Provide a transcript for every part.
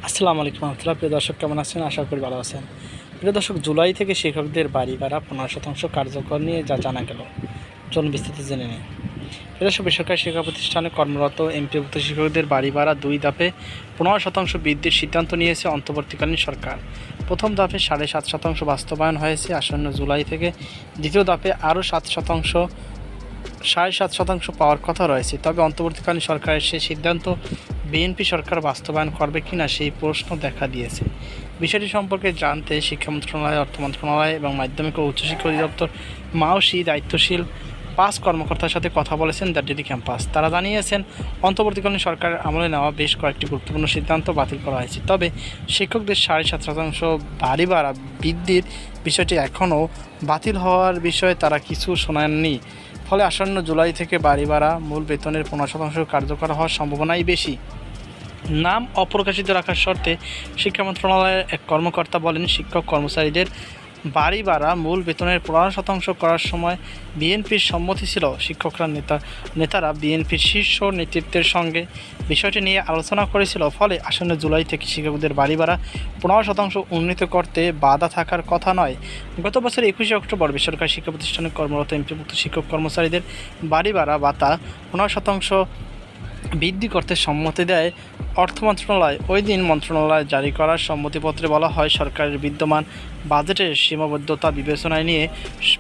আসসালামু আলাইকুম রহমতুল্লাহ। প্রিয় দর্শক, কেমন আছেন? আশা করি ভালো আছেন। প্রিয় দর্শক, জুলাই থেকে শিক্ষকদের বাড়ি ভাড়া 15% কার্যকর নিয়ে যা জানা গেল, চলুন বিস্তারিত জেনে নিই। প্রিয় দর্শক, বেসরকারি শিক্ষা প্রতিষ্ঠানে কর্মরত এমপিওভুক্ত শিক্ষকদের বাড়ি ভাড়া 2 ধাপে 15% বৃদ্ধির সিদ্ধান্ত নিয়েছে অন্তর্বর্তীকালীন সরকার। প্রথম ধাপে 7.5% বাস্তবায়ন হয়েছে আসন্ন জুলাই থেকে। দ্বিতীয় ধাপে আরও 7.5% পাওয়ার কথা রয়েছে। তবে অন্তর্বর্তীকালীন সরকারের সেই সিদ্ধান্ত বিএনপি সরকার বাস্তবায়ন করবে কিনা সেই প্রশ্ন দেখা দিয়েছে। বিষয়টি সম্পর্কে জানতে শিক্ষা মন্ত্রণালয়, অর্থ মন্ত্রণালয় এবং মাধ্যমিক ও উচ্চশিক্ষা অধিদপ্তর মাওসি দায়িত্বশীল 5 কর্মকর্তার সাথে কথা বলেছেন দ্য ডেইলি ক্যাম্পাস। তারা জানিয়েছেন, অন্তর্বর্তীকালীন সরকারের আমলে নেওয়া বেশ কয়েকটি গুরুত্বপূর্ণ সিদ্ধান্ত বাতিল করা হয়েছে। তবে শিক্ষকদের 7.5% বাড়ি ভাড়া বৃদ্ধির বিষয়টি এখনও বাতিল হওয়ার বিষয়ে তারা কিছু শোনাননি। ফলে আসন্ন জুলাই থেকে বাড়ি ভাড়া মূল বেতনের 15% কার্যকর হওয়ার সম্ভাবনাই বেশি। নাম অপ্রকাশিত রাখার শর্তে শিক্ষা মন্ত্রণালয়ের এক কর্মকর্তা বলেন, শিক্ষক কর্মচারীদের বাড়ি ভাড়া মূল বেতনের 15% করার সময় বিএনপির সম্মতি ছিল। শিক্ষকরা নেতারা বিএনপির শীর্ষ নেতৃত্বের সঙ্গে বিষয়টি নিয়ে আলোচনা করেছিল। ফলে আসন্ন জুলাই থেকে শিক্ষকদের বাড়ি ভাড়া 15% উন্নীত করতে বাধা থাকার কথা নয়। গত বছর 21শে অক্টোবর বেসরকারি শিক্ষা প্রতিষ্ঠানে কর্মরত এমপিভুক্ত শিক্ষক কর্মচারীদের বাড়ি ভাড়া ভাতা 15% বৃদ্ধি করতে সম্মতি দেয় অর্থ মন্ত্রণালয়। ওই দিন মন্ত্রণালয় জারি করার সম্মতিপত্রে বলা হয়, সরকারের বিদ্যমান বাজেটের সীমাবদ্ধতা বিবেচনায় নিয়ে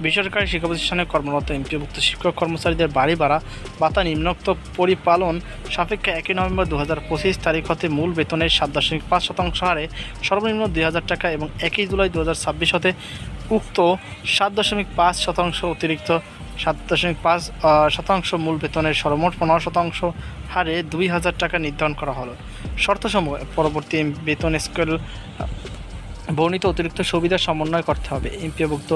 বেসরকারি শিক্ষা প্রতিষ্ঠানে কর্মরত এমপিভুক্ত শিক্ষক কর্মচারীদের বাড়ি ভাড়া ভাতা নিম্নোক্ত পরিপালন সাপেক্ষে 1 নভেম্বর 2025 তারিখ হতে মূল বেতনের 7.5% হারে সর্বনিম্ন 2,000 টাকা এবং 1 জুলাই 2026 হতে উক্ত 7.5% অতিরিক্ত 7.5% মূল বেতনের সর্বমোট 15% হারে 2,000 টাকা নির্ধারণ করা হলো। শর্তসমূহ: পরবর্তী বেতন স্কেল বর্ণিত অতিরিক্ত সুবিধা সমন্বয় করতে হবে। এমপিওভুক্ত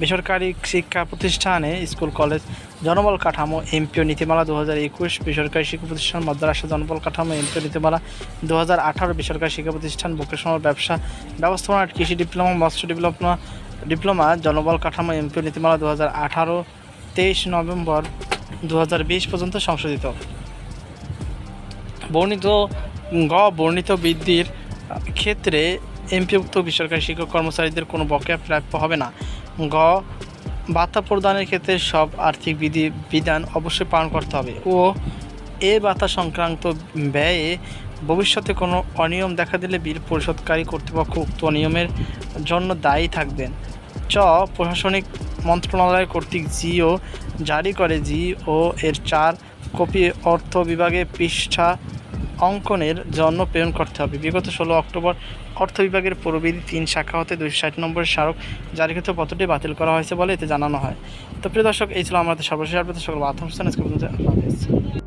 বেসরকারি শিক্ষা প্রতিষ্ঠানে স্কুল, কলেজ, জনবল কাঠামো এমপিও নীতিমালা 2021, বেসরকারি শিক্ষা প্রতিষ্ঠান মাদ্রাসা জনবল কাঠামো এমপিও নীতিমালা 2018, বেসরকারি শিক্ষা প্রতিষ্ঠান ভোকেশনাল ব্যবসা ব্যবস্থাপনা, কৃষি ডিপ্লোমা, মৎস্য ডিপ্লোমা জনবল কাঠামো এমপিও নীতিমালা 2018 23 নভেম্বর 2020 পর্যন্ত সংশোধিত। বর্ণিত বৃদ্ধির ক্ষেত্রে এমপিভুক্ত বেসরকারি শিক্ষক কর্মচারীদের কোনো বকেয়া প্রাপ্য হবে না। ভাতা প্রদানের ক্ষেত্রে সব আর্থিক বিধান অবশ্যই পালন করতে হবে ও এ ভাতা সংক্রান্ত ব্যয়ে ভবিষ্যতে কোনো অনিয়ম দেখা দিলে বিল পরিশোধকারী কর্তৃপক্ষ উক্ত অনিয়মের জন্য দায়ী থাকবেন। প্রশাসনিক মন্ত্রণালয় কর্তৃক জিও জারি করে। জিও এর 4 কপি অর্থ বিভাগে পৃষ্ঠা অঙ্কনের জন্য প্রেরণ করতে হবে। বিগত 16 অক্টোবর অর্থ বিভাগের প্রবিধি 3 শাখা হতে 260 নম্বরের স্মারক জারিকৃত পত্রটি বাতিল করা হয়েছে বলে এতে জানানো হয়। তো প্রিয় দর্শক, এই ছিল আমাদের সর্বশেষ আপডেট। সকল বার্তা অনুষ্ঠান আজকে পর্যন্ত। আল্লাহ হাফেজ।